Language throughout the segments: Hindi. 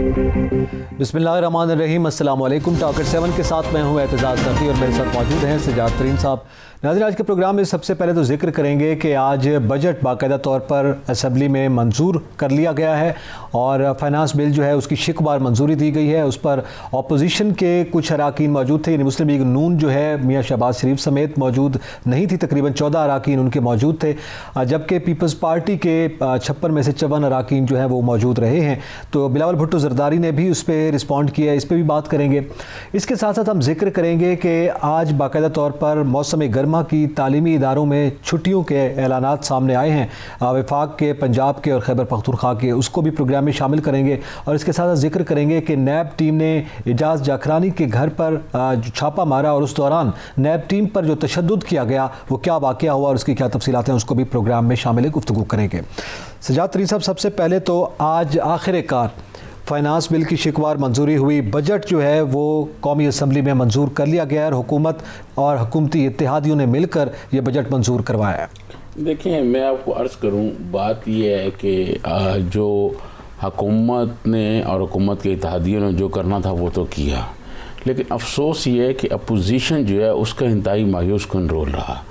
बिस्मिल्लाहिर्रहमानिर्रहीम, अस्सलाम वालेकुम। टॉकर 7 के साथ मैं हूँ एतजाज़ नफ़ी और मेरे साथ मौजूद हैं सजाद तरीन साहब। नाज़रीन, आज के प्रोग्राम में सबसे पहले तो जिक्र करेंगे कि आज बजट बाकायदा तौर पर असम्बली में मंजूर कर लिया गया है और फाइनेंस बिल जो है उसकी शिकबार मंजूरी दी गई है। उस पर अपोजिशन के कुछ अराकीन मौजूद थे, यानी मुस्लिम लीग नून जो है मियाँ शहबाज शरीफ समेत मौजूद नहीं थी, तकरीबन 14 अराकीन उनके मौजूद थे, जबकि पीपल्स पार्टी के 56 में से 54 अराकीन जो है वो मौजूद रहे हैं। तो बिलावल भुट्टो जरदारी ने भी उस पर रिस्पॉन्ड किया, इस पर भी बात करेंगे। इसके साथ साथ हम जिक्र करेंगे कि आज बाकायदा तौर पर मौसम गर्मा की तालीमी इदारों में छुट्टियों के ऐलानात सामने आए हैं, वफाक के, पंजाब के और खैबर पख्तूनख्वा के, उसको भी प्रोग्राम में शामिल करेंगे। और इसके साथ साथ जिक्र करेंगे कि नैब टीम ने एजाज जाखरानी के घर पर छापा मारा और उस दौरान नैब टीम पर जो तशद्दुद किया गया वो क्या वाक़या हुआ और उसकी क्या तफसीलात हैं, उसको भी प्रोग्राम में शामिल गुफ्तगू करेंगे। सजाद तरीन साहब, सबसे पहले तो आज आखिरकार फाइनेंस बिल की शिकवार मंजूरी हुई, बजट जो है वो कौमी असम्बली में मंजूर कर लिया गया है और हुकूमत और हुकूमती इत्तेहादियों ने मिलकर ये बजट मंजूर करवाया है। देखिए, मैं आपको अर्ज़ करूं, बात यह है कि जो हुकूमत ने और हुकूमत के इत्तेहादियों ने जो करना था वो तो किया, लेकिन अफसोस ये है कि अपोजिशन जो है उसका इंतहाई मायूस कुन रोल रहा।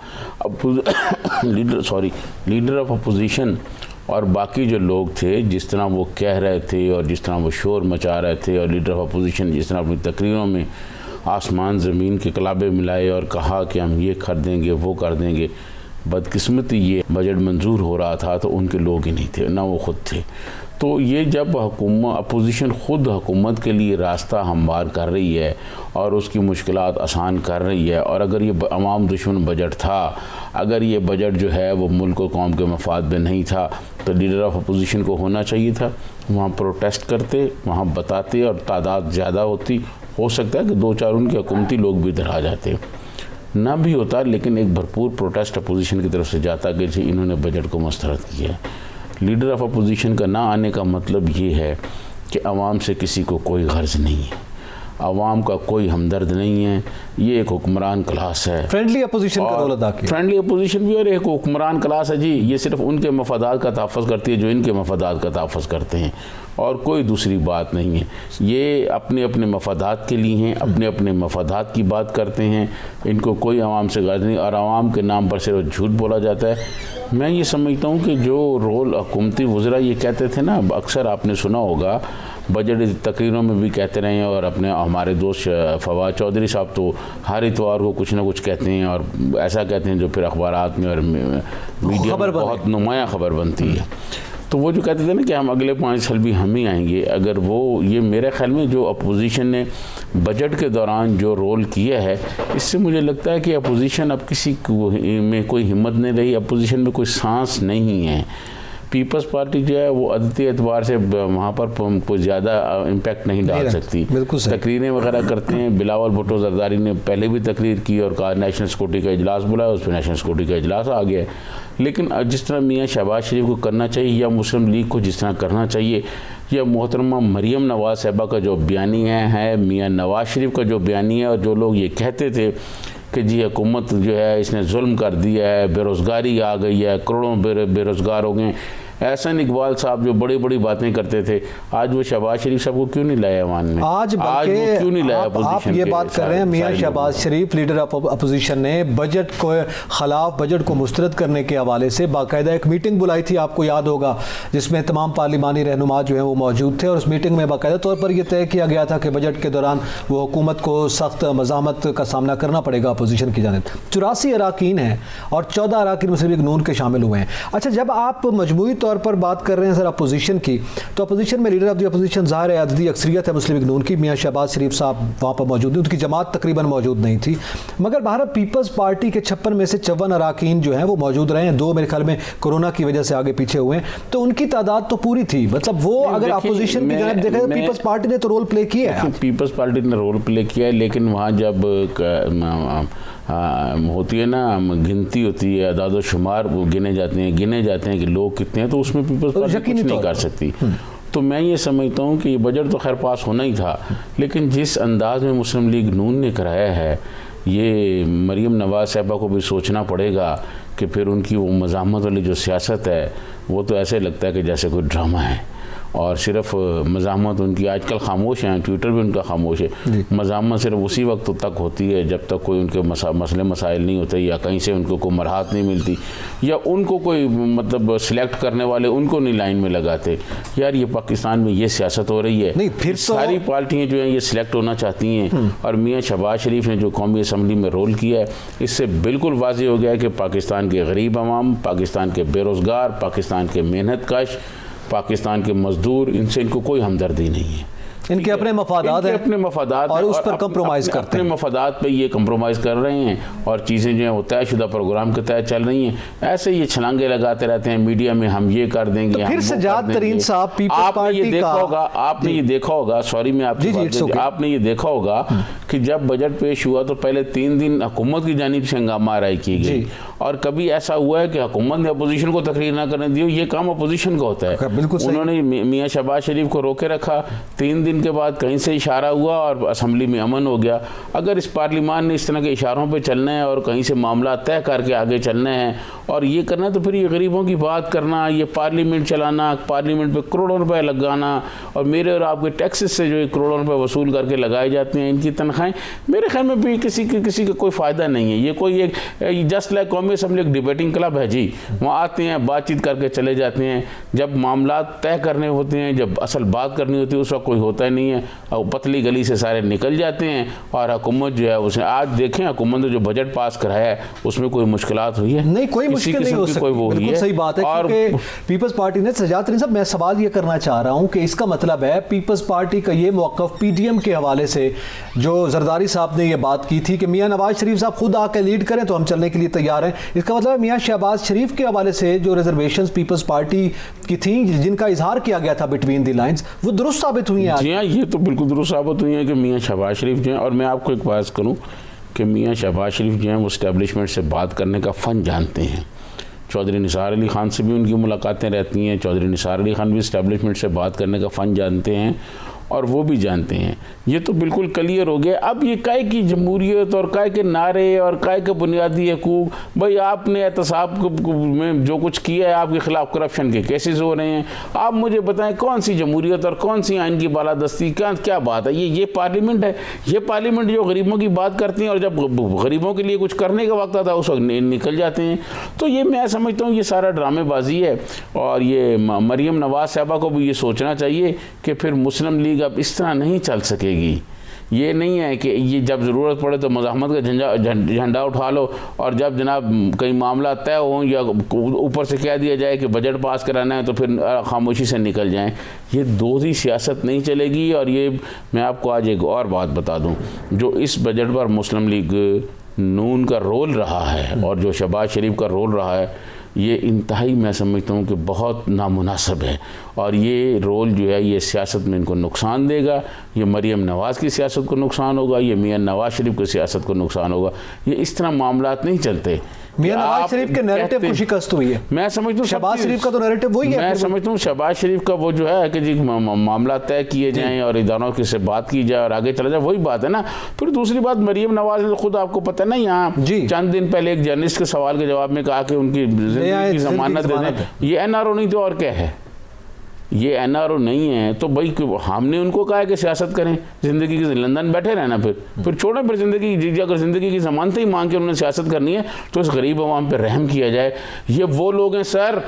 लीडर ऑफ अपोजिशन और बाकी जो लोग थे, जिस तरह वो कह रहे थे और जिस तरह वो शोर मचा रहे थे, और लीडर ऑफ अपोजिशन जिस तरह अपनी तकरीरों में आसमान ज़मीन के कलाबे मिलाए और कहा कि हम ये कर देंगे वो कर देंगे, बदकिस्मती ये बजट मंजूर हो रहा था तो उनके लोग ही नहीं थे, ना वो ख़ुद थे। तो ये जब अपोजिशन ख़ुद हुकूमत के लिए रास्ता हमवार कर रही है और उसकी मुश्किलात आसान कर रही है, और अगर ये अवाम दुश्मन बजट था, अगर ये बजट जो है वो मुल्क और कौम के मफाद में नहीं था, तो लीडर ऑफ अपोजिशन को होना चाहिए था वहाँ प्रोटेस्ट करते, वहाँ बताते, और तादाद ज़्यादा होती, हो सकता है कि 2-4 उनके हुकूमती लोग भी इधर आ जाते, ना भी होता, लेकिन एक भरपूर प्रोटेस्ट अपोजिशन की तरफ से जाता कि जी इन्होंने बजट को मुस्तरद किया। लीडर ऑफ अपोजिशन का ना आने का मतलब ये है कि अवाम से किसी को कोई गर्ज नहीं है, अवाम का कोई हमदर्द नहीं है, ये एक हुक्मरान क्लास है। फ्रेंडली अपोजिशन का रोल अदा किया, फ्रेंडली अपोजिशन भी, और एक हुक्मरान क्लास है जी, ये सिर्फ उनके मफादात का तहफ़्फ़ुज़ करती है जो इनके मफादात का तहफ़्फ़ुज़ करते हैं, और कोई दूसरी बात नहीं है। ये अपने अपने मफादात के लिए हैं, अपने अपने मफादात की बात करते हैं, इनको कोई आवाम से गर्ज नहीं, और आवाम के नाम पर सिर्फ झूठ बोला जाता है। मैं ये समझता हूँ कि जो रोल हुकूमती वज़रा ये कहते थे ना, अक्सर आपने सुना होगा बजट तकरीरों में भी कहते रहे हैं, और अपने हमारे दोस्त फवाद चौधरी साहब तो हर इतवार को कुछ ना कुछ कहते हैं, और ऐसा कहते हैं जो फिर अखबारात में और मीडिया में बहुत नुमाया ख़बर बनती है। तो वो जो कहते थे ना कि हम अगले 5 साल भी हम ही आएंगे, अगर वो ये मेरे ख्याल में जो अपोजिशन ने बजट के दौरान जो रोल किया है, इससे मुझे लगता है कि अपोजिशन अब किसी में कोई हिम्मत नहीं रही, अपोजिशन में कोई सांस नहीं है। पीपल्स पार्टी जो है वो अदती एतबार से वहाँ पर कोई ज़्यादा इम्पैक्ट नहीं डाल सकती, तकरीरें वगैरह करते हैं। बिलावल भुट्टो जरदारी ने पहले भी तकरीर की और कहा नेशनल सिक्योरिटी का इजलास बुलाया, उस पर नेशनल सिक्योरिटी का इजलास आ गया। लेकिन जिस तरह मियाँ शहबाज शरीफ को करना चाहिए, या मुस्लिम लीग को जिस तरह करना चाहिए, या मोहतरमा मरीम नवाज़ साहिबा का जो बयानिया है, मियाँ नवाज़ शरीफ का जो बयानिया, और जो लोग ये कहते थे कि जी हुकूमत जो है इसने जुल्म कर दिया है, बेरोज़गारी आ गई है, करोड़ों बेरोज़गार हो गए, एहसन इकबाल साहब जो बड़ी बड़ी बातें करते थे, आज वो शहबाज शरीफ साहब को क्यों नहीं लाया ऐवान में? आज वो क्यों नहीं लाया? आप ये बात कर रहे हैं, मियाँ शहबाज शरीफ लीडर ऑफ अपोजिशन ने बजट को खिलाफ, बजट को मुस्तरद करने के हवाले से बाकायदा एक मीटिंग बुलाई थी, आपको याद होगा, जिसमें तमाम पार्लिमानी रहनुमा जो है वो मौजूद थे, और उस मीटिंग में बाकायदा तौर पर यह तय किया गया था कि बजट के दौरान वो हुकूमत को सख्त मज़ामत का सामना करना पड़ेगा अपोजिशन की जानिब। 84 अराकीन हैं और 14 अराकीन मुस्लिम लीग नून के शामिल हुए हैं। अच्छा, जब आप मजमूई तौर पर बात कर रहे हैं सर अपोजिशन की, तो अपोजिशन में लीडर ऑफ द अपोजिशन ज़ाहिर है अददी अक्सरियत है मुस्लिम लीग नून की, मियाँ शहबाज शरीफ साहब वहाँ पर मौजूद थी, उनकी जमात तकरीबन मौजूद नहीं थी, मगर भारत पीपल्स पार्टी के 56 में से 54 अराकीन जो हैं वो मौजूद रहे हैं। 2 मेरे ख्याल में कोरोना की वजह से आगे पीछे हुए हैं, तो उनकी तादाद तो पूरी थी। मतलब वो अगर अपोजिशन की जानिब देखें तो पीपल्स पार्टी ने तो रोल प्ले किया है, पीपल्स पार्टी ने रोल प्ले किया है, लेकिन वहाँ जब होती है ना गिनती होती है, अदाद शुमार, वो गिने जाते हैं कि लोग कितने हैं, तो उसमें पीपल्स पार्टी कुछ नहीं कर सकती। तो मैं ये समझता हूँ कि ये बजट तो खैर पास होना ही था, लेकिन जिस अंदाज में मुस्लिम लीग नून ने कराया है, ये मरीम नवाज़ साहिबा को भी सोचना पड़ेगा कि फिर उनकी वो मज़ामत वाली जो सियासत है वो तो ऐसे लगता है कि जैसे कोई ड्रामा है। और सिर्फ मज़ाहमत उनकी आजकल खामोश हैं, ट्विटर भी उनका खामोश है। मज़ाहमत सिर्फ उसी वक्त तक होती है जब तक कोई उनके मसले मसाइल नहीं होते, या कहीं से उनको कोई मराहत नहीं मिलती, या उनको कोई मतलब सिलेक्ट करने वाले उनको नहीं लाइन में लगाते। यार ये पाकिस्तान में ये सियासत हो रही है, नहीं फिर तो सारी पार्टियाँ जो हैं ये सिलेक्ट होना चाहती हैं। और मियाँ शहबाज शरीफ ने जो कौमी असम्बली में रोल किया है, इससे बिल्कुल वाज़ेह हो गया है कि पाकिस्तान के गरीब अवाम, पाकिस्तान के बेरोज़गार, पाकिस्तान के मेहनत कश, पाकिस्तान के मज़दूर, इनसे इनको कोई हमदर्दी नहीं है। इनके अपने मफादात हैं, अपने मफादात और उस पर कंप्रोमाइज़ करते हैं, अपने मफादात पे ये कंप्रोमाइज़ कर रहे हैं, और चीज़ें जो है वो तयशुदा प्रोग्राम के तहत चल रही हैं। ऐसे ये छलांगे लगाते रहते हैं मीडिया में, हम ये कर देंगे। तो फिर सजाद तरीन साहब पीपल्स पार्टी आपने ये देखा होगा, सॉरी मैं आपकी आपने ये देखा होगा कि जब बजट पेश हुआ तो पहले 3 दिन हुकूमत की जानिब से हंगामा आराई की गई, और कभी ऐसा हुआ है कि हुकूमत ने अपोजिशन को तकरीर ना करने दी। ये काम अपोजिशन का होता है। उन्होंने मियाँ शहबाज शरीफ को रोके रखा, 3 दिन के बाद कहीं से इशारा हुआ और असम्बली में अमन हो गया। अगर इस पार्लिमान ने इस तरह के इशारों पे चलना है और कहीं से मामला तय करके आगे चलना है और ये करना है, तो फिर ये गरीबों की बात करना, ये पार्लियामेंट चलाना, पार्लियामेंट पे करोड़ों रुपए लगाना, और मेरे और आपके टैक्सेस से जो करोड़ों रुपए वसूल करके लगाए जाते हैं, इनकी तनख्वाहें, मेरे ख्याल में भी किसी का कोई फ़ायदा नहीं है। ये कोई एक जस्ट लाइक कौमी असम्बली एक डिबेटिंग क्लब है जी, वहाँ आते हैं, बातचीत करके चले जाते हैं। जब मामला तय करने होते हैं, जब असल बात करनी होती है, उस वक्त कोई होता ही नहीं है, और पतली गली से सारे निकल जाते हैं। और हुकूमत जो है उसने, आज देखें हुकूमत ने जो बजट पास कराया है उसमें कोई मुश्किलात हुई है? नहीं, कोई मुश्किल नहीं हो सकती। बिल्कुल सही बात है। और पीपल्स पार्टी ने, सजाद तरीन साहब मैं सवाल ये करना चाह रहा हूँ कि इसका मतलब है पीपल्स पार्टी का ये मौक़िफ़ पीडीएम के हवाले से, जो जरदारी साहब ने ये बात की थी कि मियाँ नवाज शरीफ साहब खुद आके लीड करें तो हम चलने के लिए तैयार हैं, इसका मतलब है मियाँ शहबाज शरीफ के हवाले से जो रिजर्वेशंस पीपल्स पार्टी की थी, जिनका इजहार किया गया था बिटवीन द लाइन्स, वो दुरुस्त साबित हुई हैं? जी हाँ, ये तो बिल्कुल दुरुस्त साबित हुई है कि मियाँ शहबाज शरीफ जो हैं, और मैं आपको एक बात करूँ कि मियाँ शहबाज शरीफ जो हैं वो इस्टेब्लिशमेंट से बात करने का फ़न जानते हैं। चौधरी निसार अली ख़ान से भी उनकी मुलाकातें रहती हैं, चौधरी निसार अली ख़ान भी इस्टेब्लिशमेंट से बात करने का फ़न जानते हैं, और वो भी जानते हैं। ये तो बिल्कुल क्लियर हो गया। अब ये काय की जमहूरियत और काय के नारे और काय के बुनियादी हकूक़, भाई आपने एहतसाब में जो कुछ किया है, आपके ख़िलाफ़ करप्शन के केसेस हो रहे हैं, आप मुझे बताएं कौन सी जमहूरियत और कौन सी आइन की बालादस्ती, क्या बात है? ये पार्लियामेंट है, ये पार्लियामेंट जो गरीबों की बात करती हैं, और जब गरीबों के लिए कुछ करने का वक्त आता है उस वक्त निकल जाते हैं। तो ये मैं समझता हूँ ये सारा ड्रामेबाजी है, और ये मरीम नवाज़ साहबा को भी ये सोचना चाहिए कि फिर मुस्लिम लीग अब इस तरह नहीं चल सकेगी। ये नहीं है कि ये जब ज़रूरत पड़े तो मज़ाहमत का झंडा उठा लो, और जब जनाब कई मामला तय हों या ऊपर से कह दिया जाए कि बजट पास कराना है तो फिर खामोशी से निकल जाएं। ये दोहरी सियासत नहीं चलेगी। और ये मैं आपको आज एक और बात बता दूं, जो इस बजट पर मुस्लिम लीग नून का रोल रहा है और जो शहबाज शरीफ का रोल रहा है, ये इंतहाई मैं समझता हूँ कि बहुत नामुनासिब है, और ये रोल जो है ये सियासत में इनको नुकसान देगा। ये मरीम नवाज़ की सियासत को नुकसान होगा, ये मियाँ नवाज़ शरीफ की सियासत को नुकसान होगा। ये इस तरह मामलात नहीं चलते। मियां नवाज शरीफ के नैरेटिव को शिकस्त हुई है। मैं समझता हूँ शहबाज शरीफ का तो नैरेटिव वही है। मैं समझता हूँ शहबाज शरीफ का वो जो है कि जी मामला तय किए जाएं और इदारों की से बात की जाए और आगे चला जाए, वही बात है ना। फिर दूसरी बात, मरीम नवाज ने खुद आपको पता है ना, यहाँ चंद दिन पहले एक जर्नलिस्ट के सवाल के जवाब में कहा कि उनकी जिंदगी की जमानत दे दें। ये एनआरओ नहीं तो और क्या है? ये एनआरओ नहीं है तो भाई हमने उनको कहा है कि सियासत करें, ज़िंदगी की लंदन बैठे रहना, फिर छोड़ें, फिर ज़िंदगी, अगर ज़िंदगी की ज़मानत ही मांग के उन्होंने सियासत करनी है तो इस गरीब अवाम पे रहम किया जाए। ये वो लोग हैं सर,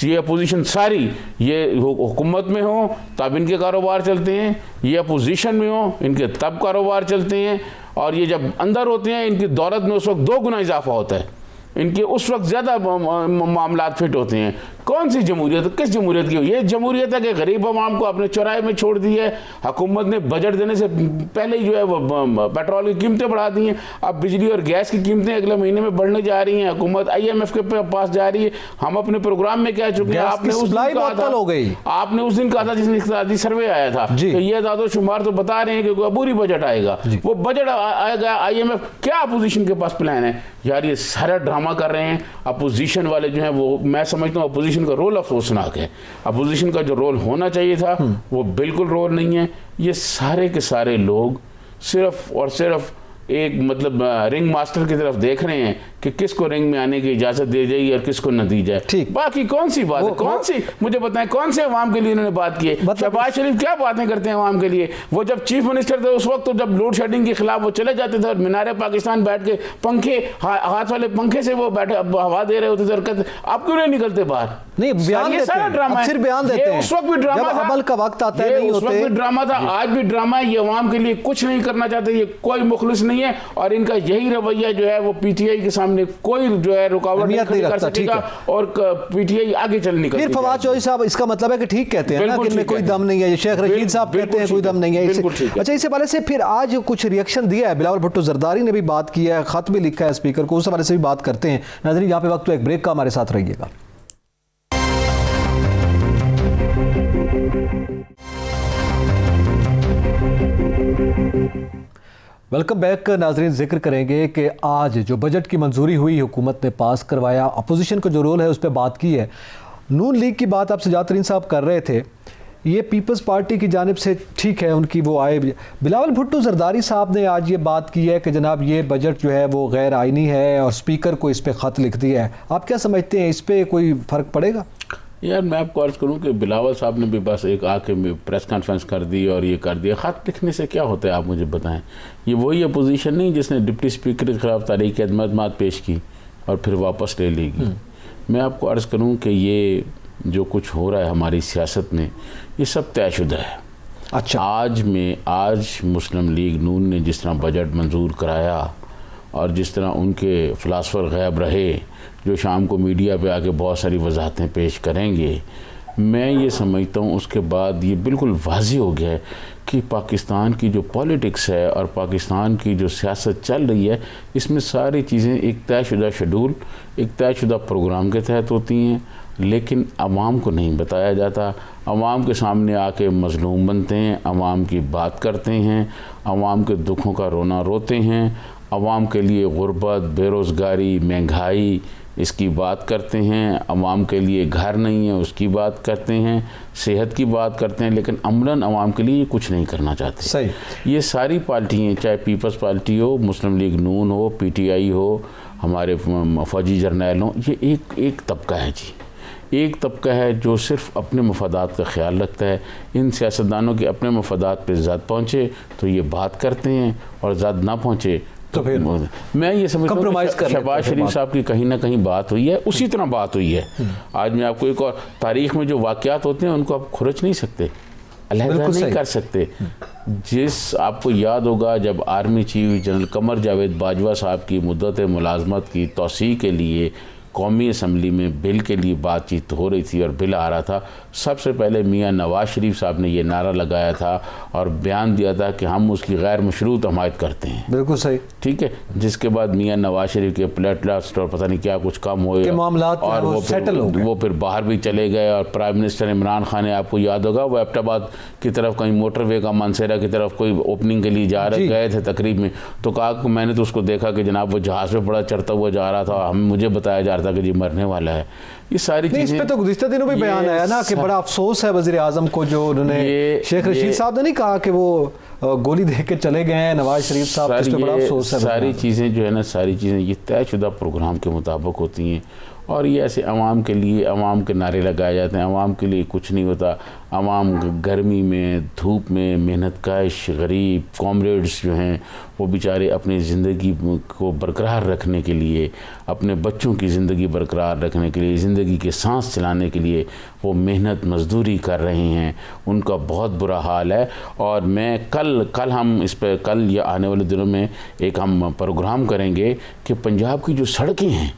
ये अपोजिशन सारी, ये हुकूमत में हो तब इनके कारोबार चलते हैं, ये अपोजिशन में हो इनके तब कारोबार चलते हैं, और ये जब अंदर होते हैं इनकी दौलत में उस वक्त 2 गुना इजाफा होता है, इनके उस वक्त ज़्यादा मामला फिट होते हैं। कौन सी जमहूरियत, किस जमहूरियत की? ये जमहूरियत है कि गरीब अवाम को अपने चौराहे में छोड़ दी है। हुकूमत ने बजट देने से पहले ही जो है वो पेट्रोल की कीमतें बढ़ा दी हैं। अब बिजली और गैस की कीमतें अगले महीने में बढ़ने जा रही हैं। हुकूमत IMF के पास जा रही है। हम अपने प्रोग्राम में कह चुके हैं, आपने उस दिन कहा था जिसने इक़्तिसादी सर्वे आया था तो ये दादो शुमार तो बता रहे हैं कि अबूरी बजट आएगा, वो बजट आएगा। IMF क्या अपोजिशन के पास प्लान है? यार ये सारा ड्रामा कर रहे हैं अपोजिशन वाले जो हैं वो। मैं समझता हूँ अपोजिशन का रोल अफसोसनाक है। अपोजिशन का जो रोल होना चाहिए था वो बिल्कुल रोल नहीं है। ये सारे के सारे लोग सिर्फ और सिर्फ एक मतलब रिंग मास्टर की तरफ देख रहे हैं कि किसको रिंग में आने की इजाजत दी जाएगी और किसको न दी जाए। बाकी कौन सी बात है, कौन सी मुझे बताएं, कौन से अवाम के लिए उन्होंने बात की है? शहबाज शरीफ क्या बातें करते हैं अवाम के लिए? वो जब चीफ मिनिस्टर थे उस वक्त तो जब लोड शेडिंग के खिलाफ वो चले जाते थे और मीनारे पाकिस्तान बैठ के पंखे हाथ वाले पंखे से वो बैठे हवा दे रहे होते थे। आप क्यों नहीं निकलते बाहर? नहीं, बयान ये सारा ड्रामा है। बयान देते हैं। उस वक्त भी ड्रामा था, अमल का वक्त आता है, नहीं उस वक्त भी ड्रामा था, आज भी ड्रामा है। ये अवाम के लिए कुछ नहीं करना चाहते, ये कोई मुखलिस नहीं है और इनका यही रवैया जो है वो पीटीआई के सामने कोई जो है रुकावट नहीं कर सकेगा और पीटीआई आगे चलने का। फिर फवाद चौधरी साहब इसका मतलब है कि ठीक कहते हैं ना कि इनमें कोई दम नहीं है। शेख रशीद साहब कहते हैं कोई दम नहीं है। अच्छा, इस हवाले से फिर आज कुछ रिएक्शन दिया है, बिलावल भुट्टो जरदारी ने भी बात की है, खत भी लिखा है स्पीकर को, उस हवाले से भी बात करते हैं। नाज़रीन यहाँ पे वक्त तो एक ब्रेक का, हमारे साथ रहिएगा। वेलकम बैक नाजरीन। जिक्र करेंगे कि आज जो बजट की मंजूरी हुई, हुकूमत ने पास करवाया, अपोजिशन का जो रोल है उस पर बात की है। नून लीग की बात आप सजाद तरीन साहब कर रहे थे, ये पीपल्स पार्टी की जानिब से ठीक है, उनकी वो आए। बिलावल भुट्टो जरदारी साहब ने आज ये बात की है कि जनाब ये बजट जो है वो गैर आइनी है और स्पीकर को इस पर ख़त लिख दिया है। आप क्या समझते हैं, इस पर कोई फ़र्क पड़ेगा? यार मैं आपको अर्ज़ करूं कि बिलावल साहब ने भी बस एक आके प्रेस कॉन्फ्रेंस कर दी और ये कर दिया। ख़त लिखने से क्या होता है आप मुझे बताएं? ये वही अपोजिशन नहीं जिसने डिप्टी स्पीकर के खिलाफ तारीख मज़मत पेश की और फिर वापस ले लेगी। मैं आपको अर्ज़ करूं कि ये जो कुछ हो रहा है हमारी सियासत में, ये सब तयशुदा है। अच्छा, आज मुस्लिम लीग नून ने जिस तरह बजट मंजूर कराया और जिस तरह उनके फ़िलासफ़र ग़ायब रहे जो शाम को मीडिया पे आके बहुत सारी वजाहतें पेश करेंगे, मैं ये समझता हूँ उसके बाद ये बिल्कुल वाज़ी हो गया है कि पाकिस्तान की जो पॉलिटिक्स है और पाकिस्तान की जो सियासत चल रही है, इसमें सारी चीज़ें एक तयशुदा शेड्यूल, एक तयशुदा प्रोग्राम के तहत होती हैं, लेकिन आवाम को नहीं बताया जाता। आवाम के सामने आके मज़लूम बनते हैं, आवाम की बात करते हैं, आवाम के दुखों का रोना रोते हैं, आवाम के लिए गुर्बत, बेरोज़गारी, महंगाई इसकी बात करते हैं, आवाम के लिए घर नहीं है उसकी बात करते हैं, सेहत की बात करते हैं, लेकिन अमलन आवाम के लिए कुछ नहीं करना चाहते। सही। ये सारी पार्टियाँ, चाहे पीपल्स पार्टी हो, मुस्लिम लीग नून हो, पीटीआई हो, हमारे फौजी जर्नैल हों, ये एक तबका है जी, एक तबका है जो सिर्फ अपने मफादात का ख्याल रखता है। इन सियासतदानों के अपने मफादात पे ज़्यादा पहुँचे तो ये बात करते हैं और ज़्यादा ना पहुँचे तो फिर मैं ये समझता हूँ शहबाज शरीफ साहब की कहीं ना कहीं बात हुई है, उसी तरह बात हुई है। आज मैं आपको एक और, तारीख़ में जो वाक़यात होते हैं उनको आप खुरच नहीं सकते, अलहदा नहीं कर सकते। जिस आपको याद होगा जब army chief general Qamar Javed Bajwa साहब की मुद्दत मुलाजमत की तौसीह के लिए कौमी असम्बली में बिल के लिए बातचीत हो रही थी और बिल आ रहा था, सबसे पहले मियाँ नवाज शरीफ साहब ने ये नारा लगाया था और बयान दिया था कि हम उसकी गैर मशरूत हमायत करते हैं। बिल्कुल सही, ठीक है। जिसके बाद मियाँ नवाज शरीफ के प्लेटलास्ट और पता नहीं क्या कुछ कम हुए और वो फिर बाहर भी चले गए और प्राइम मिनिस्टर इमरान खान ने, आपको याद होगा, वो एबटाबाद की तरफ कहीं मोटरवे का मानसेरा की तरफ कोई ओपनिंग के लिए गए थे तकरीब में, तो कहा मैंने तो उसको देखा कि जनाब वो जहाज़ पे बड़ा चढ़ता हुआ जा रहा था, मुझे बताया जा रहा था कि जी मरने वाला है। ये सारी चीजें, इस पे तो गुज़िश्ता दिनों भी बयान आया ना कि बड़ा अफसोस है वज़ीर आज़म को, जो उन्होंने शेख रशीद साहब ने नहीं कहा कि वो गोली दे के चले गए हैं नवाज शरीफ साहब, इस पे बड़ा अफसोस है। सारी चीज़ें जो है ना, सारी चीज़ें ये तयशुदा प्रोग्राम के मुताबिक होती हैं और ये ऐसे आवाम के लिए आवाम के नारे लगाए जाते हैं, आवाम के लिए कुछ नहीं होता। आवाम गर्मी में, धूप में, मेहनतकश गरीब कॉमरेड्स जो हैं वो बेचारे अपनी ज़िंदगी को बरकरार रखने के लिए, अपने बच्चों की ज़िंदगी बरकरार रखने के लिए, ज़िंदगी के सांस चलाने के लिए वो मेहनत मजदूरी कर रहे हैं, उनका बहुत बुरा हाल है। और मैं कल हम इस पर, कल या आने वाले दिनों में एक हम प्रोग्राम करेंगे कि पंजाब की जो सड़कें हैं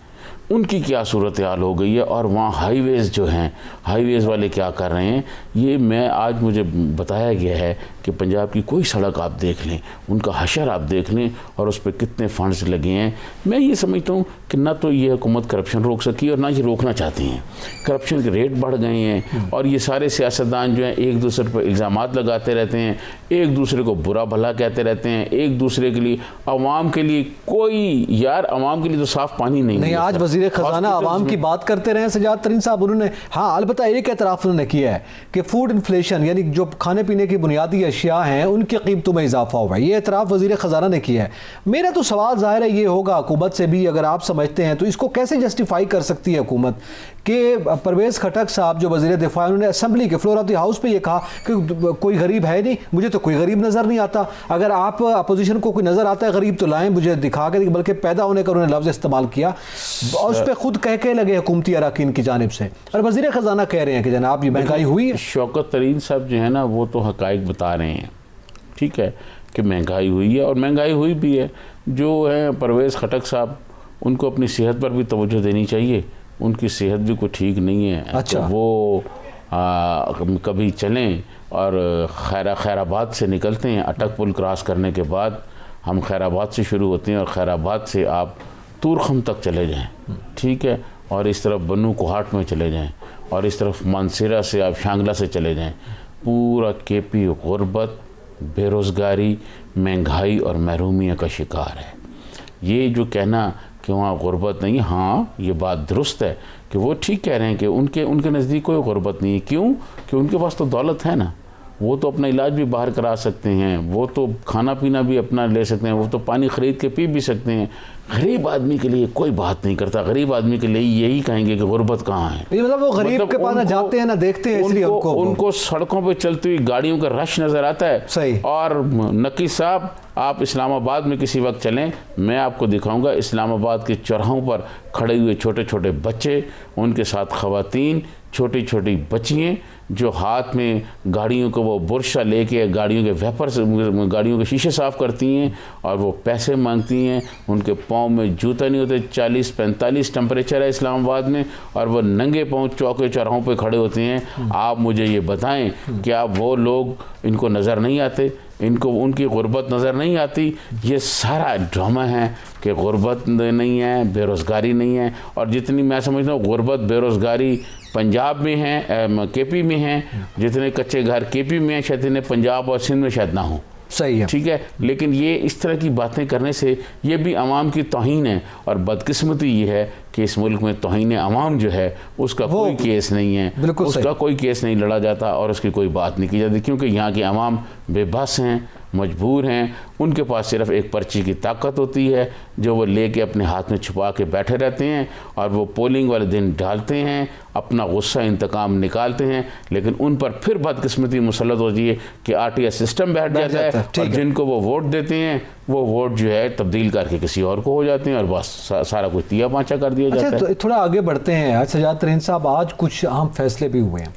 उनकी क्या सूरत हाल हो गई है और वहाँ हाईवेज़ जो हैं, हाईवेज़ वाले क्या कर रहे हैं। ये मैं आज मुझे बताया गया है कि पंजाब की कोई सड़क आप देख लें, उनका हशर आप देख लें और उस पर कितने फंड्स लगे हैं। मैं ये समझता हूँ कि ना तो ये हुकूमत करप्शन रोक सकी और ना ये रोकना चाहती हैं। करप्शन के रेट बढ़ गए हैं और ये सारे सियासतदान जो हैं एक दूसरे पर इल्ज़ामात लगाते रहते हैं, एक दूसरे को बुरा भला कहते रहते हैं, एक दूसरे के लिए, आवाम के लिए कोई, यार आवाम के लिए तो साफ़ पानी नहीं। आज वज़ीर ख़ज़ाना आवाम की बात करते रहे सजाद तरीन साहब, उन्होंने हाँ अलबत्ता एक एतराफ़ उन्होंने किया है कि फूड इन्फ्लेशन यानी जो खाने पीने की बुनियादी अशिया हैं उनकी कीमतों में इजाफा हुआ है। ये एतराफ़ वज़ीर ख़जाना ने किया है। मेरा तो सवाल ज़ाहिर है ये होगा हुकूमत से भी, अगर आप समझते हैं तो इसको कैसे जस्टिफाई कर सकती है हुकूमत कि परवेज़ खटक साहब जो वज़ीर दिफा उन्होंने असम्बली के फ्लोर ऑफ द हाउस पे ये कहा कि कोई गरीब है नहीं, मुझे तो कोई गरीब नज़र नहीं आता। अगर आप अपोजिशन को कोई नज़र आता है गरीब तो लाएं मुझे दिखा के, बल्कि पैदा होने का उन्होंने लफ्ज़ इस्तेमाल किया और उस पर खुद कह लगे हुकूमती अरकान की जानिब से, और वज़ीर ख़जाना कह रहे हैं कि जनाब ये महंगाई हुई है। शौकत तरीन साहब जो है ना वो तो हक़ाइक़ बता रहे हैं, ठीक है, कि महंगाई हुई है और महंगाई हुई भी है। जो है परवेज़ खटक साहब उनको अपनी सेहत पर भी तवज्जो देनी चाहिए, उनकी सेहत भी कोई ठीक नहीं है। अच्छा। तो वो कभी चलें और खैराबाद से निकलते हैं, अटक पुल क्रॉस करने के बाद हम खैराबाद से शुरू होते हैं और खैराबाद से आप तूरखम तक चले जाएं, ठीक है, और इस तरफ बनू कोहाट में चले जाएं और इस तरफ मानसेरा से आप शांगला से चले जाएं, पूरा केपी गुर्बत, बेरोज़गारी, महंगाई और महरूमिया का शिकार है। ये जो कहना कि वहाँ गुर्बत नहीं, हाँ ये बात दुरुस्त है कि वो ठीक कह रहे हैं कि उनके नज़दीक कोई गुर्बत नहीं है। क्यों? कि उनके पास तो दौलत है ना, वो तो अपना इलाज भी बाहर करा सकते हैं, वो तो खाना पीना भी अपना ले सकते हैं, वो तो पानी ख़रीद के पी भी सकते हैं। गरीब आदमी के लिए कोई बात नहीं करता, गरीब आदमी के लिए यही कहेंगे कि गुर्बत कहाँ है। मतलब वो गरीब के पास ना जाते हैं ना देखते हैं, इसलिए उनको सड़कों पे चलती हुई गाड़ियों का रश नज़र आता है। सही। और नकी साहब आप इस्लामाबाद में किसी वक्त चलें, मैं आपको दिखाऊंगा इस्लामाबाद के चौराहों पर खड़े हुए छोटे छोटे बच्चे, उनके साथ ख़वातीन, छोटी छोटी बच्चियाँ जो हाथ में गाड़ियों को वो बुरशा लेके गाड़ियों के वेपर से गाड़ियों के शीशे साफ़ करती हैं और वो पैसे मांगती हैं। उनके पाँव में जूते नहीं होते, 40-45 टेम्परेचर है इस्लामाबाद में, और वो नंगे पाँव चौके चौराहों पे खड़े होते हैं। आप मुझे ये बताएं कि आप वो लोग इनको नज़र नहीं आते, इनको उनकी गुर्बत नज़र नहीं आती? ये सारा ड्रामा है कि गुर्बत नहीं है, बेरोज़गारी नहीं है। और जितनी मैं समझता हूँ गुर्बत बेरोज़गारी पंजाब में है, केपी में है, जितने कच्चे घर केपी में हैं शायद इन्हें पंजाब और सिंध में शायद ना हो। सही है, ठीक है, लेकिन ये इस तरह की बातें करने से ये भी अवाम की तौहीन है। और बदकिस्मती ये है कि इस मुल्क में तौहीन अवाम जो है उसका कोई केस नहीं है, उसका कोई केस नहीं लड़ा जाता और उसकी कोई बात नहीं की जाती, क्योंकि यहाँ के अवाम बेबस हैं, मजबूर हैं। उनके पास सिर्फ एक पर्ची की ताकत होती है जो वो लेके अपने हाथ में छुपा के बैठे रहते हैं, और वो पोलिंग वाले दिन डालते हैं, अपना गुस्सा इंतकाम निकालते हैं, लेकिन उन पर फिर बदकिस्मती मुसल्लत होती है कि आरटीआई सिस्टम बैठ जाता है और जिनको वो वोट देते हैं वो वोट जो है तब्दील करके किसी और को हो जाते हैं और बस सारा कुछ तिया पाँचा कर दिया जाता है। तो थोड़ा आगे बढ़ते हैं। सजाद तरीन साहब, आज कुछ अहम फैसले भी हुए हैं,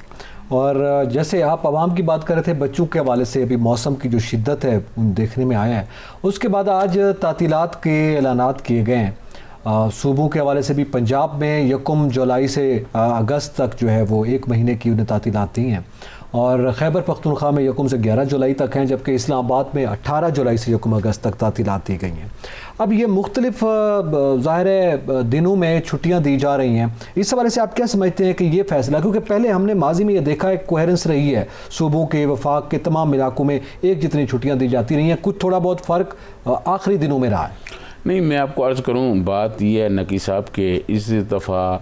और जैसे आप आवाम की बात कर रहे थे बच्चों के हवाले से, अभी मौसम की जो शिद्दत है देखने में आया है, उसके बाद आज तातीलात के ऐलानात किए गए हैं। सूबों के हवाले से भी पंजाब में 1 जुलाई से अगस्त तक जो है वो 1 महीने की उन्हें तातीलात दी हैं, और खैबर पख्तूनख्वा में 1 से 11 जुलाई तक हैं, जबकि इस्लामाबाद में 18 जुलाई से 1 अगस्त तक तातीलात दी गई हैं। अब ये मुख्तलिफ ज़ाहिर दिनों में छुट्टियाँ दी जा रही हैं, इस हवाले से आप क्या समझते हैं कि ये फ़ैसला, क्योंकि पहले हमने माजी में ये देखा है कोहेरेंस रही है, सूबों के वफाक के तमाम इलाकों में एक जितनी छुट्टियाँ दी जाती रही हैं, कुछ थोड़ा बहुत फ़र्क आखिरी दिनों में रहा है। नहीं, मैं आपको अर्ज़ करूँ, बात ये है नकी साहब के इस दफ़ा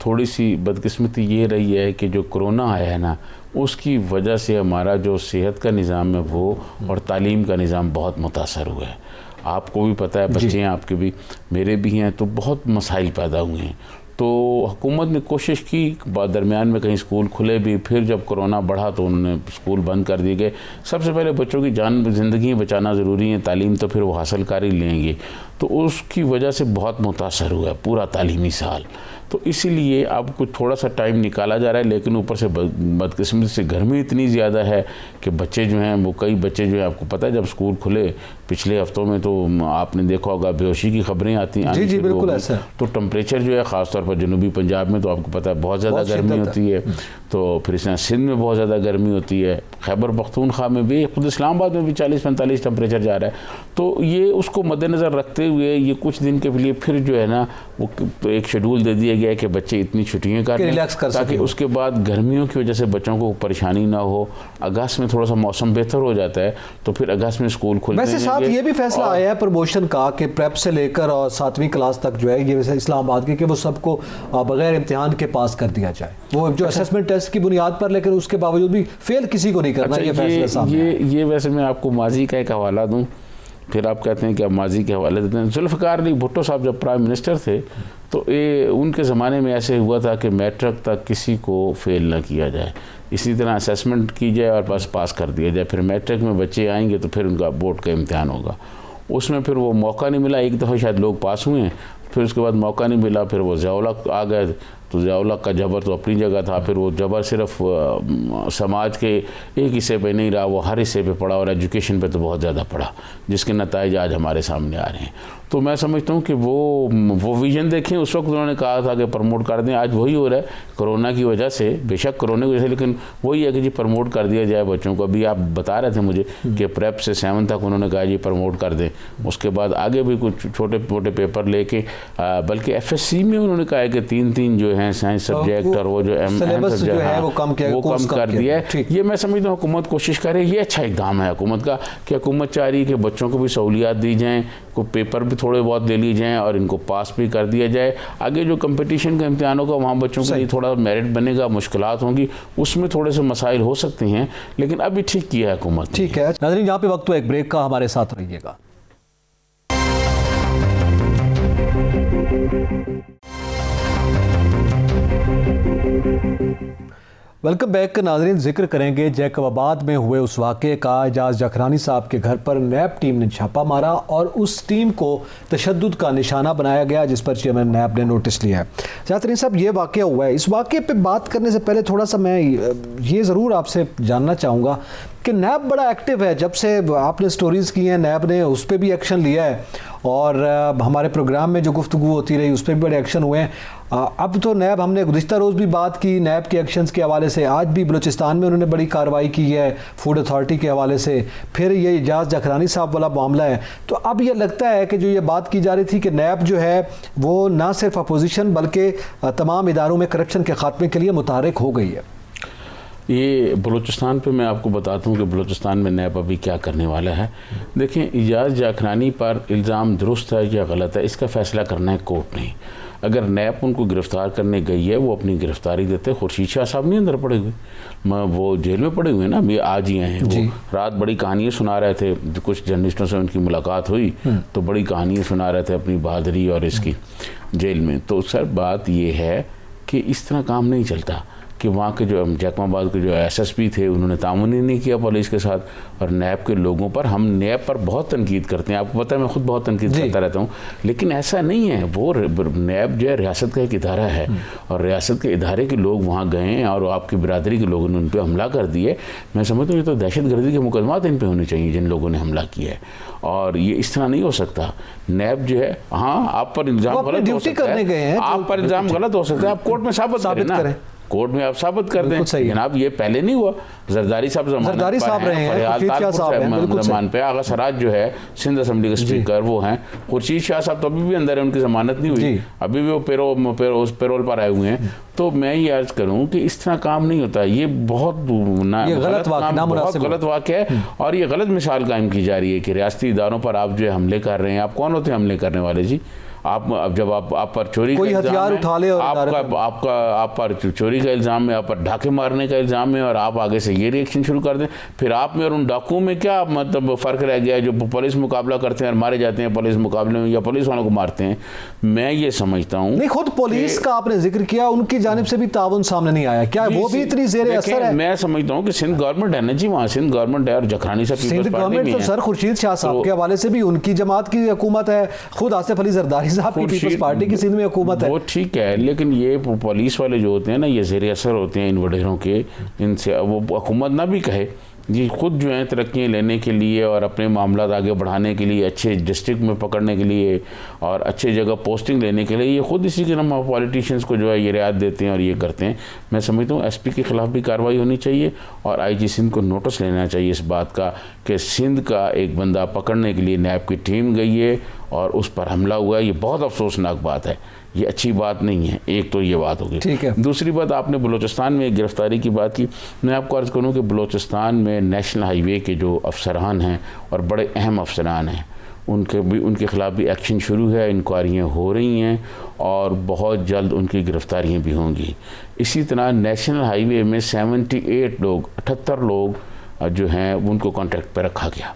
थोड़ी सी बदकिस्मती ये रही है कि जो कोरोना आया है ना, उसकी वजह से हमारा जो सेहत का निज़ाम है वो और तालीम का निज़ाम बहुत मुतासर हुआ है। आपको भी पता है, बच्चे हैं आपके भी, मेरे भी हैं, तो बहुत मसाइल पैदा हुए हैं। तो हुकूमत ने कोशिश की, दरमियान में कहीं स्कूल खुले भी, फिर जब कोरोना बढ़ा तो उन्होंने स्कूल बंद कर दिए गए। सबसे पहले बच्चों की जान ज़िंदगी बचाना ज़रूरी है, तालीम तो फिर वो हासिल कर ही लेंगे, तो उसकी वजह से बहुत मुतासर हुआ है पूरा तालीमी साल। तो इसीलिए अब कुछ थोड़ा सा टाइम निकाला जा रहा है, लेकिन ऊपर से बदकिस्मती से गर्मी इतनी ज़्यादा है कि बच्चे जो हैं वो, कई बच्चे जो हैं, आपको पता है जब स्कूल खुले पिछले हफ्तों में तो आपने देखा होगा बेहोशी की खबरें आती हैं। जी बिल्कुल ऐसा। तो टेम्परेचर जो है ख़ासतौर पर जनूबी पंजाब में तो आपको पता है बहुत ज़्यादा गर्मी होती है, तो फिर इस तरह सिंध में बहुत ज़्यादा गर्मी होती है, खैबर पख्तूनख्वा में भी, खुद इस्लामाबाद में भी 40-45 टेम्परेचर जा रहा है। तो ये उसको मद्देनज़र रखते हुए ये कुछ दिन के लिए फिर जो है ना वो एक शेड्यूल दे दिया गया है कि बच्चे इतनी छुट्टियाँ कर लें ताकि उसके बाद गर्मियों की वजह से बच्चों को परेशानी ना हो। अगस्त में थोड़ा सा मौसम बेहतर हो जाता है तो फिर अगस्त में स्कूल खुलते हैं। वैसे साथ ये भी फैसला आया है प्रमोशन का कि प्रेप से लेकर और 7वीं क्लास तक जो है ये वैसे इस्लामाबाद के कि वो सबको बगैर इम्तिहान के पास कर दिया जाए, वो जो असेसमेंट टेस्ट की बुनियाद पर, लेकिन उसके बावजूद भी फेल किसी को नहीं करना। ये फैसला सामने ये वैसे मैं आपको माजी का एक हवाला दूँ, फिर आप कहते हैं कि आप माजी के हवाले देते हैं। जुल्फ़िकार अली भुट्टो साहब जब प्राइम मिनिस्टर थे तो ये उनके ज़माने में ऐसे हुआ था कि मैट्रिक तक किसी को फेल ना किया जाए, इसी तरह असेसमेंट की जाए और बस पास कर दिया जाए। फिर मैट्रिक में बच्चे आएंगे तो फिर उनका बोर्ड का इम्तिहान होगा, उसमें फिर वो मौका नहीं मिला। एक दफ़ा शायद लोग पास हुए हैं, फिर उसके बाद मौका नहीं मिला, फिर वो ज़िया-उल-हक़ आ गए तो ज़िया-उल-हक़ का जबर तो अपनी जगह था, फिर वो जबर सिर्फ समाज के एक हिस्से पे नहीं रहा, वो हर हिस्से पे पड़ा और एजुकेशन पे तो बहुत ज़्यादा पड़ा, जिसके नताइज आज हमारे सामने आ रहे हैं। तो मैं समझता हूँ कि वो विजन देखें, उस वक्त उन्होंने कहा था कि प्रमोट कर दें, आज वही हो रहा है कोरोना की वजह से, बेशक कोरोना की वजह से, लेकिन वही है कि जी प्रमोट कर दिया जाए बच्चों को। अभी आप बता रहे थे मुझे कि प्रेप से 7 तक उन्होंने कहा जी प्रमोट कर दें, उसके बाद आगे भी कुछ छोटे मोटे पेपर लेके, बल्कि FSC में उन्होंने कहा है कि 3 जो हैं साइंस सब्जेक्ट और वो जो सिलेबस जो है वो कम कर दिया है। ये मैं समझता हूँ हुकूमत कोशिश करे, ये अच्छा इकदाम है हुकूमत का कि हुकूमत चाह रही है कि बच्चों को भी सहूलियात दी जाएँ, को पेपर भी थोड़े बहुत ले ली जाएँ और इनको पास भी कर दिया जाए। आगे जो कंपटीशन का इम्तिहान होगा वहाँ बच्चों के लिए थोड़ा मेरिट बनेगा, मुश्किलात होंगी, उसमें थोड़े से मसाइल हो सकते हैं, लेकिन अभी ठीक किया है हुकूमत। ठीक है नाज़रीन, यहाँ पे वक्त तो एक ब्रेक का, हमारे साथ रहिएगा। वेलकम बैक नाज़रीन, जिक्र करेंगे जैकबाबाद में हुए उस वाक़े का। एजाज जखरानी साहब के घर पर नैब टीम ने छापा मारा और उस टीम को तशद्दुद का निशाना बनाया गया, जिस पर चेयरमैन नैब ने नोटिस लिया है। जखरानी साहब, ये वाक़या हुआ है, इस वाक़े पे बात करने से पहले थोड़ा सा मैं ये ज़रूर आपसे जानना चाहूँगा कि नैब बड़ा एक्टिव है, जब से आपने स्टोरीज़ की हैं नैब ने उस पर भी एक्शन लिया है और हमारे प्रोग्राम में जो गुफ्तगू होती रही उस पर भी बड़े एक्शन हुए हैं। अब तो नैब, हमने गुज़िश्ता रोज़ भी बात की नैब के एक्शंस के हवाले से, आज भी बलूचिस्तान में उन्होंने बड़ी कार्रवाई की है फूड अथॉरिटी के हवाले से, फिर ये एजाज जखरानी साहब वाला मामला है। तो अब ये लगता है कि जो ये बात की जा रही थी कि नैब जो है वो ना सिर्फ अपोजिशन बल्कि तमाम इदारों में करप्शन के ख़ात्मे के लिए मुतहर्रिक हो गई है। ये बलूचिस्तान पे मैं आपको बताता हूँ कि बलूचिस्तान में नैब अभी क्या करने वाला है। देखें, एजाज जखरानी पर इल्ज़ाम दुरुस्त है या गलत है, इसका फ़ैसला करना है कोर्ट नहीं। अगर नैब उनको गिरफ़्तार करने गई है, वो अपनी गिरफ़्तारी देते। खुर्शीद शाह साहब नहीं अंदर पड़े हुए, वो जेल में पड़े हुए हैं ना, अभी आज ही आए हैं। वो रात बड़ी कहानियाँ सुना रहे थे, कुछ जर्नलिस्टों से उनकी मुलाकात हुई तो बड़ी कहानियाँ सुना रहे थे अपनी बहादुरी और इसकी जेल में। तो सर बात ये है कि इस तरह काम नहीं चलता कि वहाँ के जो जैकबाबाद के जो SSP थे उन्होंने तामुन ही नहीं किया पुलिस के साथ, और नैब के लोगों पर, हम नैब पर बहुत तनकीद करते हैं, आपको पता है मैं खुद बहुत तनकीद करता रहता हूँ, लेकिन ऐसा नहीं है। वो नैब जो है रियासत का एक इदारा है और रियासत के इदारे के लोग वहाँ गए और आपकी बिरादरी के लोगों ने उन पर हमला कर दिए। मैं समझता हूँ ये तो दहशत गर्दी के मुकदमात इन पर होने चाहिए जिन लोगों ने हमला किया है, और ये इस तरह नहीं हो सकता। नैब जो है, हाँ आप पर इल्ज़ाम गलत हो सकता है, आप पर इल्ज़ाम गलत हो सकता है, आप कोर्ट में साबित करें, कोर्ट में आप साबित कर दें। जनाब ये पहले नहीं हुआ, जरदारी साहब रहे हैं, जमान पे आगा सराज जो है सिंध असम्बली के स्पीकर वो हैं, खुर्शीद शाह साहब तो अभी भी अंदर है, उनकी जमानत नहीं हुई, अभी भी वो पेरोल पर आए हुए हैं। तो मैं ये अर्ज करूं कि इस तरह काम नहीं होता, ये बहुत गलत वाक़या है और ये गलत मिसाल कायम की जा रही है कि रियासती इदारों पर आप जो है हमले कर रहे हैं। आप कौन होते हैं हमले करने वाले जी? आप अब जब आप पर चोरी कोई हथियार उठा ले और आप पर चोरी का इल्ज़ाम है, आप पर ढाके मारने का इल्ज़ाम है और आप आगे से ये रिएक्शन शुरू कर दें, फिर आप में और उन डाकुओं में क्या मतलब फ़र्क रह गया है जो पुलिस मुकाबला करते हैं और मारे जाते हैं पुलिस मुकाबले में या पुलिस वालों को मारते हैं? मैं ये समझता हूँ नहीं, खुद पुलिस का आपने जिक्र किया, उनकी जानिब से भी ताउन सामने नहीं आया, क्या वो भी इतनी ज़ेरे असर है? मैं समझता हूँ कि सिंध गवर्नमेंट है ना जी, वहाँ सिंध गवर्नमेंट है और जखरानी साहब सिंध गवर्नमेंट तो सर खुर्शीद शाह साहब के हवाले से भी उनकी जमात की हुकूमत है, खुद आसिफ अली जरदारी साहब की पीपल्स पार्टी की सिंध में हुकूमत है। वो ठीक है, लेकिन ये पुलिस वाले जो होते हैं ना, ये ज़ेरे असर होते हैं इन वडेरों के, इनसे वो हुकूमत ना भी कहे, ये खुद जो है तरक्की लेने के लिए और अपने मामला आगे बढ़ाने के लिए, अच्छे डिस्ट्रिक्ट में पकड़ने के लिए और अच्छे जगह पोस्टिंग लेने के लिए, ये खुद इसी के नाम पॉलिटिशियंस को जो है ये रियायत देते हैं और ये करते हैं। मैं समझता हूँ SP के ख़िलाफ़ भी कार्रवाई होनी चाहिए और IG सिंध को नोटिस लेना चाहिए इस बात का कि सिंध का एक बंदा पकड़ने के लिए नैब की टीम गई है और उस पर हमला हुआ है। ये बहुत अफसोसनाक बात है ये अच्छी बात नहीं है। एक तो ये बात होगी। ठीक है। दूसरी बात, आपने बलूचिस्तान में गिरफ्तारी की बात की, मैं आपको अर्ज़ करूँ कि बलूचिस्तान में नेशनल हाईवे के जो अफसरान हैं और बड़े अहम अफसरान हैं, उनके ख़िलाफ़ भी एक्शन शुरू है, इंक्वायरियाँ हो रही हैं और बहुत जल्द उनकी गिरफ्तारियाँ भी होंगी। इसी तरह नेशनल हाईवे में 78 लोग जो हैं उनको कॉन्ट्रैक्ट पर रखा गया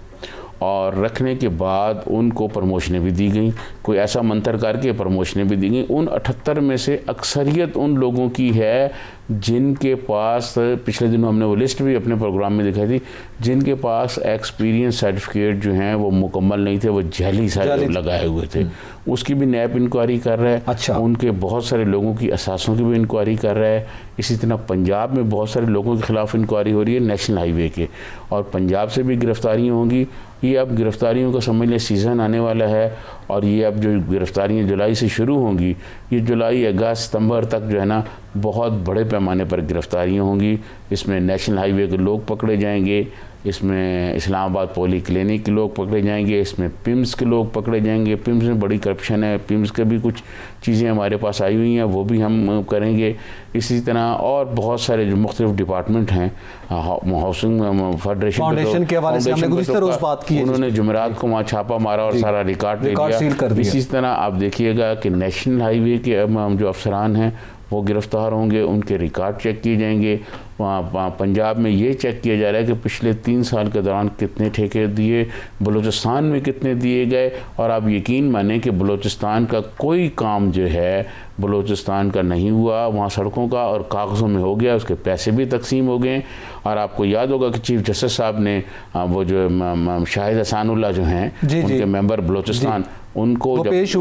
और रखने के बाद उनको प्रमोशनें भी दी गई, कोई ऐसा मंतर करके प्रमोशनें भी दी गई। उन 78 में से अक्सरियत उन लोगों की है जिनके पास, पिछले दिनों हमने वो लिस्ट भी अपने प्रोग्राम में दिखाई थी, जिनके पास एक्सपीरियंस सर्टिफिकेट जो हैं वो मुकम्मल नहीं थे, वो जाली लगाए हुए थे। उसकी भी नैब इंक्वायरी कर रहा है। अच्छा। उनके बहुत सारे लोगों की असासों की भी इंक्वायरी कर रहा है। इसी तरह पंजाब में बहुत सारे लोगों के ख़िलाफ़ इंक्वायरी हो रही है नेशनल हाईवे के, और पंजाब से भी गिरफ्तारियाँ होंगी। ये अब गिरफ्तारियों का समझ लें सीज़न आने वाला है, और ये अब जो गिरफ्तारियाँ जुलाई से शुरू होंगी, ये जुलाई, अगस्त, सितंबर तक जो है ना बहुत बड़े पैमाने पर गिरफ्तारियाँ होंगी। इसमें नेशनल हाईवे के लोग पकड़े जाएंगे, इसमें इस्लामाबाद पॉली क्लिनिक के लोग पकड़े जाएंगे, इसमें पिम्स के लोग पकड़े जाएंगे। पिम्स में बड़ी करप्शन है, पिम्स के भी कुछ चीज़ें हमारे पास आई हुई हैं, वो भी हम करेंगे। इसी तरह और बहुत सारे जो मुख्तलिफ डिपार्टमेंट हैं, हाउसिंग फाउंडेशन के हवाले से हमने गुज़िश्ता रोज़ बात की है, उन्होंने जुमेरात को वहाँ छापा मारा और सारा रिकॉर्ड सील कर दिया। इसी तरह आप देखिएगा कि नेशनल हाईवे के जो अफसरान हैं वो गिरफ्तार होंगे, उनके रिकॉर्ड चेक किए जाएंगे। वहाँ पंजाब में ये चेक किया जा रहा है कि पिछले 3 साल के दौरान कितने ठेके दिए, बलूचिस्तान में कितने दिए गए। और आप यकीन मानें कि बलूचिस्तान का कोई काम जो है बलूचिस्तान का नहीं हुआ, वहाँ सड़कों का और कागज़ों में हो गया, उसके पैसे भी तकसीम हो गए। और आपको याद होगा कि चीफ जस्टिस साहब ने वो जो शाहिद हसानुल्लाह जो हैं उनके मेंबर बलूचिस्तान, उनको जब पेश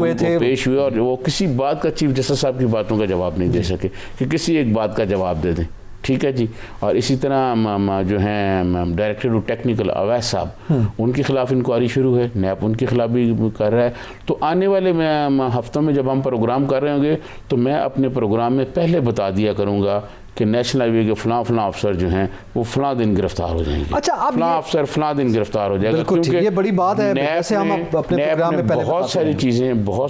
हुए और वो किसी बात का, चीफ जस्टिस साहब की बातों का जवाब नहीं दे सके कि किसी एक बात का जवाब दे दें। ठीक है जी। और इसी तरह जो हैं डायरेक्टर टेक्निकल अवैस साहब, उनके खिलाफ इंक्वायरी शुरू है, नैब उनके खिलाफ भी कर रहा है। तो आने वाले हफ्तों में जब हम प्रोग्राम कर रहे होंगे तो मैं अपने प्रोग्राम में पहले बता दिया करूँगा कि नेशनल हाईवे के फलां अफसर जो हैं वो फलां दिन गिरफ्तार हो जाएंगे। अच्छा, फलां अफसर फलां दिन गिरफ्तार हो जाएगा, क्योंकि ये बड़ी बात है। वैसे हम अपने प्रोग्राम में पहले बहुत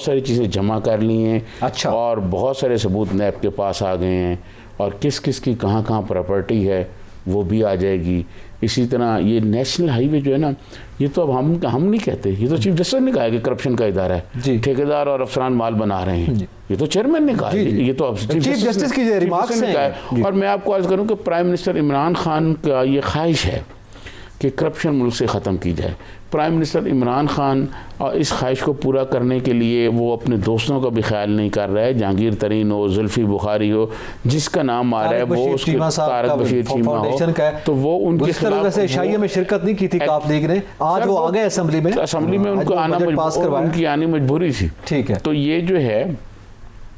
सारी चीज़ें जमा कर ली हैं। अच्छा। और बहुत सारे सबूत नैब के पास आ गए हैं, और किस किस की कहाँ प्रॉपर्टी है वो भी आ जाएगी। इसी तरह ये नेशनल हाईवे जो है ना, ये तो अब हम नहीं कहते, ये तो चीफ जस्टिस ने कहा है कि करप्शन का इदारा है, ठेकेदार और अफसरान माल बना रहे हैं। ये तो चेयरमैन ने कहा है, ये तो अब चीफ जस्टिस की रिमार्क्स हैं। और मैं आपको अर्ज करूं कि प्राइम मिनिस्टर इमरान खान का ये ख्वाहिश है कि करप्शन मुल्क से ख़त्म की जाए। प्राइम मिनिस्टर इमरान खान इस ख्वाहिश को पूरा करने के लिए वो अपने दोस्तों का भी ख्याल नहीं कर रहा है। जहांगीर तरीन हो, जुल्फी बुखारी हो, जिसका नाम आ रहा है वो उसके तारक बशीर चीमा हो, तो वो उनके खिलाफ शाइया में शिरकत नहीं की थी काफ लीग ने, आज वो आ गए असेंबली में उनको उनकी आनी मजबूरी थी। ठीक है। तो ये जो है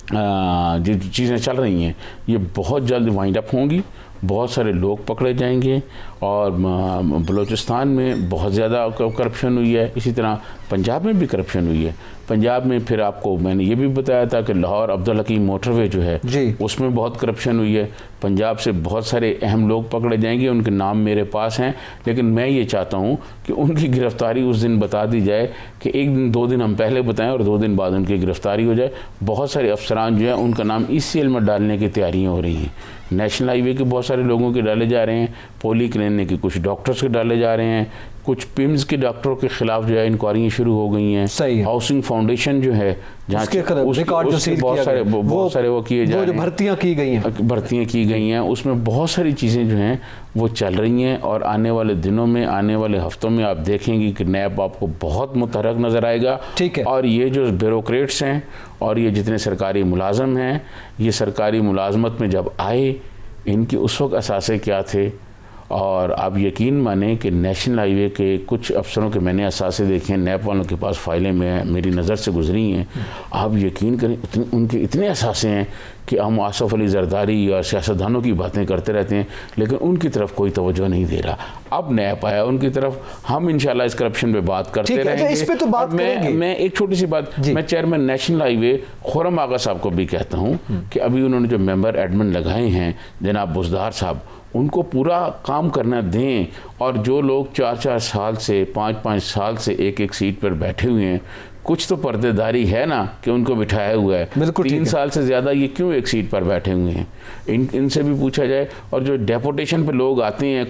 जो चीज़ें चल रही हैं ये बहुत जल्द वाइंड अप होंगी, बहुत सारे लोग पकड़े जाएंगे। और बलूचिस्तान में बहुत ज़्यादा करप्शन हुई है, इसी तरह पंजाब में भी करप्शन हुई है। पंजाब में फिर आपको मैंने ये भी बताया था कि लाहौर अब्दुल हकीम मोटरवे जो है उसमें बहुत करप्शन हुई है। पंजाब से बहुत सारे अहम लोग पकड़े जाएंगे, उनके नाम मेरे पास हैं, लेकिन मैं ये चाहता हूँ कि उनकी गिरफ्तारी उस दिन बता दी जाए कि 1 दिन 2 दिन हम पहले बताएं और 2 दिन बाद उनकी गिरफ्तारी हो जाए। बहुत सारे अफसरान जो हैं उनका नाम ECL में डालने की तैयारियाँ हो रही हैं। नेशनल हाईवे के बहुत सारे लोगों के डाले जा रहे हैं, पॉली क्लिनिक के कुछ डॉक्टर्स के डाले जा रहे हैं, कुछ पिम्स के डॉक्टरों के खिलाफ जो है इंक्वायरियाँ शुरू हो गई हैं। हाउसिंग फाउंडेशन जो है जहाँ बहुत सारे वो किए जा रहे हैं, भर्तियाँ की गई हैं, उसमें बहुत सारी चीज़ें जो हैं वो चल रही हैं। और आने वाले दिनों में, आने वाले हफ्तों में आप देखेंगे कि नैब आपको बहुत मुतहरक नज़र आएगा। ठीक है। और ये जो ब्यूरोक्रेट्स हैं और ये जितने सरकारी मुलाजम हैं, ये सरकारी मुलाजमत में जब आए, इनकी उस वक्त असासे क्या थे। और आप यकीन माने कि नेशनल हाईवे के कुछ अफसरों के मैंने असासे देखे हैं, नैब वालों के पास फाइलें में मेरी नज़र से गुजरी हैं। आप यकीन करें उनके इतने असासे हैं कि हम आसफ अली जरदारी और सियासतदानों की बातें करते रहते हैं, लेकिन उनकी तरफ कोई तवज्जो नहीं दे रहा। अब नैब आया उनकी तरफ, हम इंशाल्लाह इस करप्शन पे बात करते रहेंगे। इस पे तो बात मैं एक छोटी सी बात, मैं चेयरमैन नेशनल हाईवे खुर्रम आगा साहब को भी कहता हूँ कि अभी उन्होंने जो मेंबर एडमिन लगाए हैं जनाब बुजदार साहब, उनको पूरा काम करना दें। और जो लोग 4-4 साल से 5-5 साल से एक सीट पर बैठे हुए हैं, कुछ तो पर्देदारी है ना कि उनको बिठाया हुआ है। बिल्कुल 3 साल से ज़्यादा ये क्यों एक सीट पर बैठे हुए हैं, इनसे भी पूछा जाए। और जो डेपुटेशन पे लोग आते हैं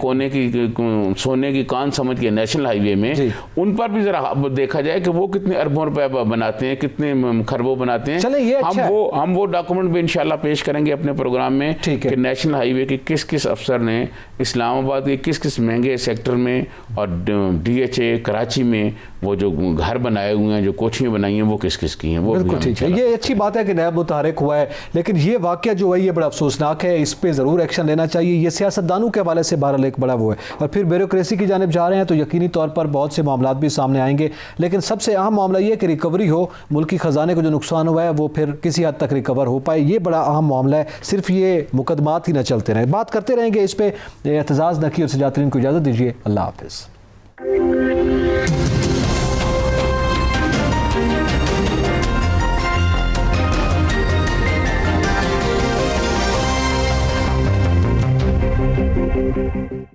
सोने की कान समझ के नेशनल हाईवे में, उन पर भी जरा देखा जाए कि वो कितने अरबों रुपए बनाते हैं, कितने खरबों बनाते हैं। चले, ये अच्छा हम वो डॉक्यूमेंट भी इंशाल्लाह पेश करेंगे अपने प्रोग्राम में कि नेशनल हाईवे के किस किस अफसर ने इस्लामाबाद के किस किस महंगे सेक्टर में और DHA कराची में वो जो घर बनाए हुए हैं, जो कोठियाँ बनाई हैं, वो किस किस की हैं। वो बिल्कुल ठीक है, ये अच्छी बात है कि नैब मुतहरिक हुआ है, लेकिन ये वाक़या जो है ये बड़ा अफसोसनाक है। इस पर ज़रूर एक्शन लेना चाहिए। ये सियासतदानों के हवाले से बहरहाल एक बड़ा वो है। और फिर ब्यूरोक्रेसी की जानिब जा रहे हैं तो यकीनी तौर पर बहुत से मामला भी सामने आएंगे, लेकिन सबसे अहम मामला ये है कि रिकवरी हो, मुल्की ख़जाने को जो नुकसान हुआ है वो फिर किसी हद तक रिकवर हो पाए। ये बड़ा अहम मामला है। सिर्फ ये मुकदमात ही न चलते रहें, बात करते रहेंगे इस पर। एतजाज़ नकी और सजातरीन को इजाज़त दीजिए। अल्लाह हाफ़िज़।